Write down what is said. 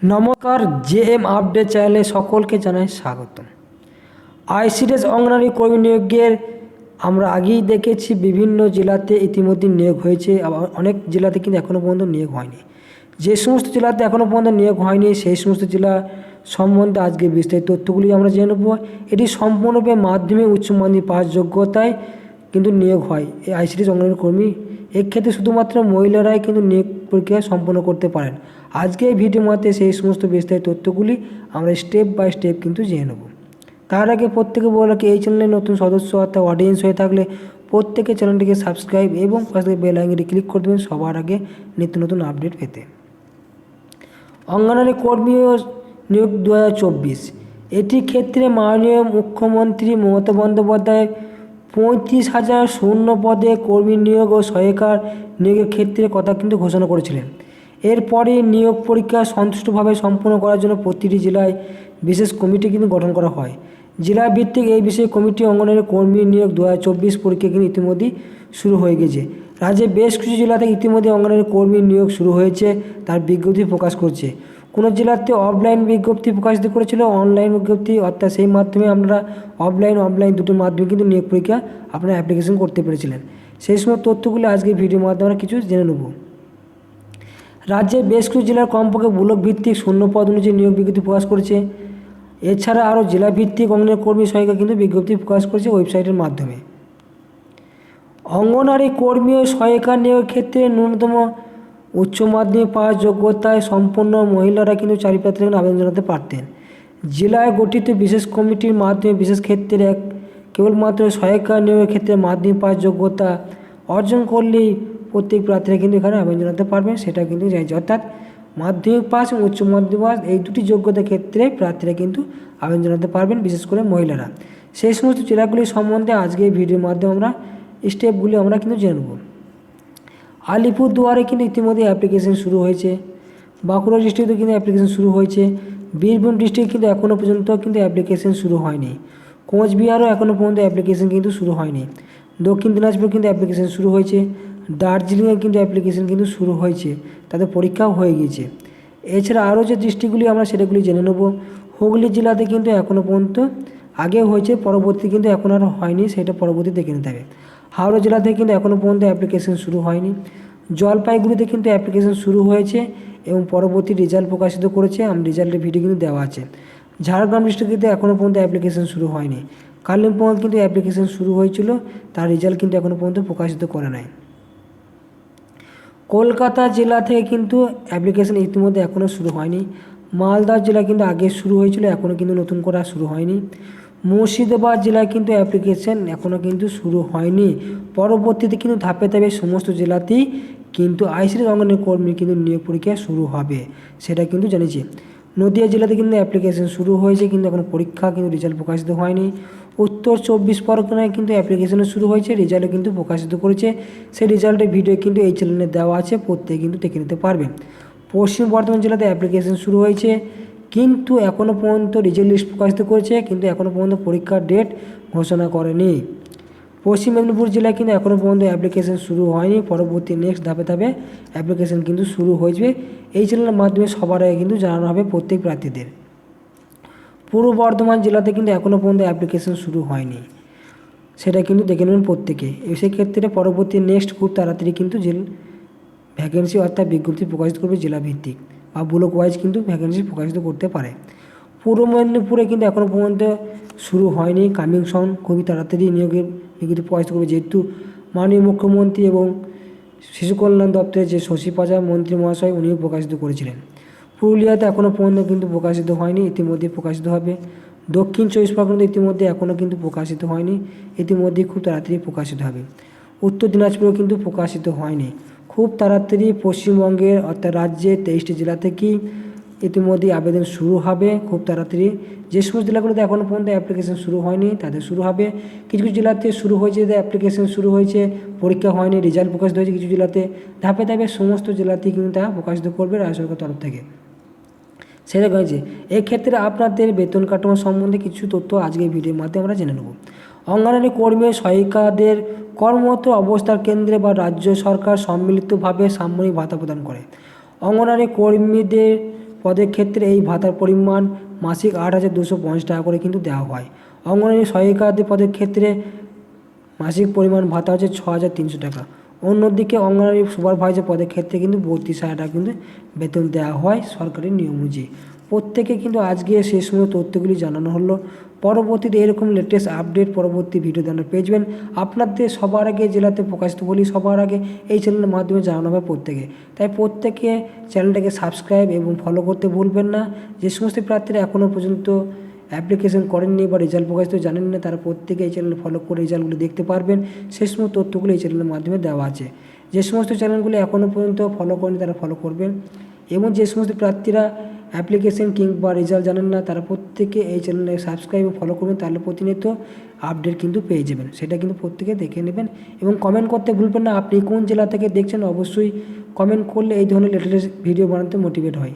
নমস্কার, JM update চ্যানেলে সকলকে জানাই স্বাগতম। আইসিডিএস অঙ্গনারী কর্মী নিয়োগের আমরা আগেই দেখেছি বিভিন্ন জেলাতে ইতিমধ্যে নিয়োগ হয়েছে, আবার অনেক জেলাতে কিন্তু এখনও পর্যন্ত নিয়োগ হয়নি। যে সমস্ত জেলাতে এখনও পর্যন্ত নিয়োগ হয়নি সেই সমস্ত জেলা সম্বন্ধে আজকে বিস্তারিত তথ্যগুলি আমরা জেনে নেব। এটি সম্পূর্ণরূপে মাধ্যমিক উচ্চ মাধ্যমিক পাস যোগ্যতায় কিন্তু নিয়োগ হয় এই আইসিডিএস অঙ্গনারী কর্মী। এক্ষেত্রে শুধুমাত্র মহিলারাই কিন্তু নিয়োগ প্রক্রিয়া সম্পন্ন করতে পারেন। আজকে এই ভিডিওর মধ্যে সেই সমস্ত বিস্তারিত তথ্যগুলি আমরা স্টেপ বাই স্টেপ কিন্তু জেনে নেব। তার আগে প্রত্যেকে বলে রাখি, এই চ্যানেলে নতুন সদস্য অর্থাৎ অডিয়েন্স হয়ে থাকলে প্রত্যেকে চ্যানেলটিকে সাবস্ক্রাইব এবং পাশে বেল আইকনটি ক্লিক করে দেবেন সবার আগে নিত্য নতুন আপডেট পেতে। অঙ্গনারী কর্মী নিয়োগ 2024 এটির ক্ষেত্রে মাননীয় মুখ্যমন্ত্রী মমতা বন্দ্যোপাধ্যায় 35,000 শূন্য পদে কর্মী নিয়োগ ও সহায়িকার নিয়োগের ক্ষেত্রে কথা কিন্তু ঘোষণা করেছিলেন। এরপরে নিয়োগ পরীক্ষা সন্তুষ্টভাবে সম্পন্ন করার জন্য প্রতিটি জেলায় বিশেষ কমিটি কিন্তু গঠন করা হয়। জেলা ভিত্তিক এই বিশেষ কমিটি অঙ্গনারী কর্মী নিয়োগ 2024 পরীক্ষা কিন্তু ইতিমধ্যেই শুরু হয়ে গেছে। রাজ্যে বেশ কিছু জেলাতে ইতিমধ্যে অঙ্গনারী কর্মী নিয়োগ শুরু হয়েছে, তার বিজ্ঞপ্তি প্রকাশ করছে। কোনো জেলাতে অফলাইন বিজ্ঞপ্তি প্রকাশিত করেছিল, অনলাইন বিজ্ঞপ্তি, অর্থাৎ সেই মাধ্যমে আপনারা অফলাইন দুটোর মাধ্যমে কিন্তু নিয়োগ পরীক্ষা আপনারা অ্যাপ্লিকেশন করতে পেরেছিলেন। সেই সময় তথ্যগুলি আজকে ভিডিওর মাধ্যমে আমরা কিছু জেনে নেব। রাজ্যের বেশ কিছু জেলার কমপক্ষে ব্লক ভিত্তিক শূন্য পদ অনুযায়ী নিয়োগ বিজ্ঞপ্তি প্রকাশ করেছে। এছাড়া আরও জেলা ভিত্তিক অঙ্গনারী কর্মী সহায়িকা কিন্তু বিজ্ঞপ্তি প্রকাশ করেছে ওয়েবসাইটের মাধ্যমে। অঙ্গনারী কর্মী ও সহায়িকা নিয়োগের ক্ষেত্রে ন্যূনতম উচ্চ মাধ্যমিক পাস যোগ্যতায় সম্পন্ন মহিলারা কিন্তু চাকরি প্রার্থীরা কিন্তু আবেদন জানাতে পারতেন। জেলায় গঠিত বিশেষ কমিটির মাধ্যমে বিশেষ ক্ষেত্রে কেবলমাত্র সহায়িকা নিয়োগের ক্ষেত্রে মাধ্যমিক পাস যোগ্যতা অর্জন করলেই প্রত্যেক প্রার্থীরা কিন্তু এখানে আবেদন জানাতে পারবেন, সেটা কিন্তু চাইছে। অর্থাৎ মাধ্যমিক পাস এবং উচ্চ মাধ্যমিক পাস এই দুটি যোগ্যতার ক্ষেত্রে প্রার্থীরা কিন্তু আবেদন জানাতে পারবেন, বিশেষ করে মহিলারা। সেই সমস্ত জেলাগুলি সম্বন্ধে আজকে এই ভিডিওর মাধ্যমে আমরা স্টেপগুলি আমরা কিন্তু জেনে নেব। আলিপুরদুয়ারে কিন্তু ইতিমধ্যে অ্যাপ্লিকেশন শুরু হয়েছে। বাঁকুড়া ডিস্ট্রিক্টে কিন্তু অ্যাপ্লিকেশন শুরু হয়েছে। বীরভূম ডিস্ট্রিক্টে কিন্তু এখনও পর্যন্ত কিন্তু অ্যাপ্লিকেশন শুরু হয়নি। কোচবিহারও এখনও পর্যন্ত অ্যাপ্লিকেশন কিন্তু শুরু হয়নি। দক্ষিণ দিনাজপুর কিন্তু অ্যাপ্লিকেশন শুরু হয়েছে। দার্জিলিংয়ে কিন্তু অ্যাপ্লিকেশন কিন্তু শুরু হয়েছে, তাদের পরীক্ষাও হয়ে গিয়েছে। এছাড়া আরও যে ডিস্ট্রিক্টগুলি আমরা সেটাগুলি জেনে নেব। হুগলি জেলাতে কিন্তু এখনও পর্যন্ত আগে হয়েছে, পরবর্তী কিন্তু এখন আর হয়নি, সেটা পরবর্তী দেখে নিতে হবে। হাওড়া জেলাতে কিন্তু এখনও পর্যন্ত অ্যাপ্লিকেশন শুরু হয়নি। জলপাইগুড়িতে কিন্তু অ্যাপ্লিকেশন শুরু হয়েছে এবং পরবর্তী রেজাল্ট প্রকাশিত করেছে, রেজাল্টের ভিডিও কিন্তু দেওয়া আছে। ঝাড়গ্রাম ডিস্ট্রিক্টে এখনও পর্যন্ত অ্যাপ্লিকেশন শুরু হয়নি। কালিম্পং কিন্তু অ্যাপ্লিকেশন শুরু হয়েছিল, তার রেজাল্ট কিন্তু এখনও পর্যন্ত প্রকাশিত করে নাই। কলকাতা জেলা থেকে কিন্তু অ্যাপ্লিকেশন ইতিমধ্যে এখনও শুরু হয়নি। মালদা জেলা কিন্তু আগে শুরু হয়েছিল, এখনও কিন্তু নতুন করে শুরু হয়নি। মুর্শিদাবাদ জেলায় কিন্তু অ্যাপ্লিকেশন এখনও কিন্তু শুরু হয়নি। পরবর্তীতে কিন্তু ধাপে ধাপে সমস্ত জেলাতেই কিন্তু আইসিডিএস অঙ্গনারী কর্মী কিন্তু নিয়োগ পরীক্ষা শুরু হবে, সেটা কিন্তু জানিয়েছি। নদিয়া জেলাতে কিন্তু অ্যাপ্লিকেশন শুরু হয়েছে, কিন্তু এখন পরীক্ষা কিন্তু রেজাল্ট প্রকাশিত হয়নি। উত্তর 24 পরগনায় কিন্তু অ্যাপ্লিকেশনও শুরু হয়েছে, রেজাল্টও কিন্তু প্রকাশিত করেছে। সেই রেজাল্টের ভিডিও কিন্তু এই চ্যানেলে দেওয়া আছে, প্রত্যেকে কিন্তু দেখে নিতে পারবেন। পশ্চিম বর্ধমান জেলাতে অ্যাপ্লিকেশন শুরু হয়েছে, কিন্তু এখনও পর্যন্ত রেজাল্ট লিস্ট প্রকাশিত করেছে, কিন্তু এখনও পর্যন্ত পরীক্ষার ডেট ঘোষণা করেনি। পশ্চিম মেদিনীপুর জেলায় কিন্তু এখনও পর্যন্ত অ্যাপ্লিকেশন শুরু হয়নি, পরবর্তী নেক্সট ধাপে ধাপে অ্যাপ্লিকেশন কিন্তু শুরু হয়েছে। এই চ্যানেলের মাধ্যমে সবার আগে কিন্তু জানানো হবে প্রত্যেক প্রার্থীদের। পূর্ব বর্ধমান জেলাতে কিন্তু এখনও পর্যন্ত অ্যাপ্লিকেশন শুরু হয়নি, সেটা কিন্তু দেখে নেবেন প্রত্যেকে। সেক্ষেত্রে পরবর্তী নেক্সট খুব তাড়াতাড়ি কিন্তু ভ্যাকেন্সি অর্থাৎ বিজ্ঞপ্তি প্রকাশিত করবে জেলা ভিত্তিক বা ব্লক ওয়াইজ কিন্তু ভ্যাকেন্সি প্রকাশিত করতে পারে। পূর্ব মেদিনীপুরে কিন্তু এখনও পর্যন্ত শুরু হয়নি, কামিং সন খুবই তাড়াতাড়ি নিয়োগের বিজ্ঞপ্তি প্রকাশিত করবে, যেহেতু মাননীয় মুখ্যমন্ত্রী এবং শিশু কল্যাণ দপ্তরের যে শশী পাজা মন্ত্রী মহাশয় উনিও প্রকাশিত করেছিলেন। পুরুলিয়াতে এখনও পর্যন্ত কিন্তু প্রকাশিত হয়নি, ইতিমধ্যে প্রকাশিত হবে। দক্ষিণ 24 পরগনাতে ইতিমধ্যে এখনও কিন্তু প্রকাশিত হয়নি, ইতিমধ্যেই খুব তাড়াতাড়ি প্রকাশিত হবে। উত্তর দিনাজপুরেও কিন্তু প্রকাশিত হয়নি, খুব তাড়াতাড়ি পশ্চিমবঙ্গের অর্থাৎ রাজ্যের 23টি জেলা থেকেই ইতিমধ্যেই আবেদন শুরু হবে খুব তাড়াতাড়ি। যে সমস্ত জেলাগুলোতে এখনও পর্যন্ত অ্যাপ্লিকেশন শুরু হয়নি তাদের শুরু হবে। কিছু কিছু জেলাতে শুরু হয়েছে, অ্যাপ্লিকেশন শুরু হয়েছে, পরীক্ষা হয়নি, রেজাল্ট প্রকাশিত হয়েছে কিছু জেলাতে। ধাপে ধাপে সমস্ত জেলাতেই কিন্তু তা প্রকাশিত করবে রাজ্য সরকারের তরফ থেকে, সেটা হয়েছে। এক্ষেত্রে আপনাদের বেতন কাঠামো সম্বন্ধে কিছু তথ্য আজকে ভিডিওর মাধ্যমে আমরা জেনে নেব। অঙ্গনারী কর্মী সহায়িকাদের কর্মরত অবস্থার কেন্দ্রে বা রাজ্য সরকার সম্মিলিতভাবে সাময়িক ভাতা প্রদান করে। অঙ্গনারী কর্মীদের পদের ক্ষেত্রে এই ভাতার পরিমাণ মাসিক 8,250 টাকা করে কিন্তু দেওয়া হয়। অঙ্গনওয়াড়ি সহায়িকাদের পদের ক্ষেত্রে মাসিক পরিমাণ ভাতা হচ্ছে 6,300 টাকা। অন্যদিকে অঙ্গনওয়াড়ি সুপারভাইজার পদের ক্ষেত্রে কিন্তু 32,000 টাকা কিন্তু বেতন দেওয়া হয় সরকারি নিয়ম অনুযায়ী। প্রত্যেকে কিন্তু আজকে সেই সময় তথ্যগুলি জানানো হলো। পরবর্তীতে এরকম লেটেস্ট আপডেট পরবর্তী ভিডিও জানার পেয়ে যাবেন। আপনাদের সবার আগে জেলাতে প্রকাশিত বলি, সবার আগে এই চ্যানেলের মাধ্যমে জানানো হবে প্রত্যেকে। তাই প্রত্যেকে চ্যানেলটাকে সাবস্ক্রাইব এবং ফলো করতে ভুলবেন না। যে সমস্ত প্রার্থীরা এখনও পর্যন্ত অ্যাপ্লিকেশন করেননি বা রেজাল্ট প্রকাশিত জানেন না, তারা প্রত্যেকে এই চ্যানেল ফলো করে রেজাল্টগুলো দেখতে পারবেন। সেই সমস্ত তথ্যগুলো এই চ্যানেলের মাধ্যমে দেওয়া আছে। যে সমস্ত চ্যানেলগুলো এখনও পর্যন্ত ফলো করেনি তারা ফলো করবেন, এবং যে সমস্ত প্রার্থীরা অ্যাপ্লিকেশন কিংবা রেজাল্ট জানেন না তারা প্রত্যেকে এই চ্যানেলে সাবস্ক্রাইব ও ফলো করবেন, তাহলে প্রতিনিয়ত আপডেট কিন্তু পেয়ে যাবেন। সেটা কিন্তু প্রত্যেকে দেখে নেবেন এবং কমেন্ট করতে ভুলবেন না আপনি কোন জেলা থেকে দেখছেন। অবশ্যই কমেন্ট করলে এই ধরনের লেটেস্ট ভিডিও বানাতে মোটিভেট হয়।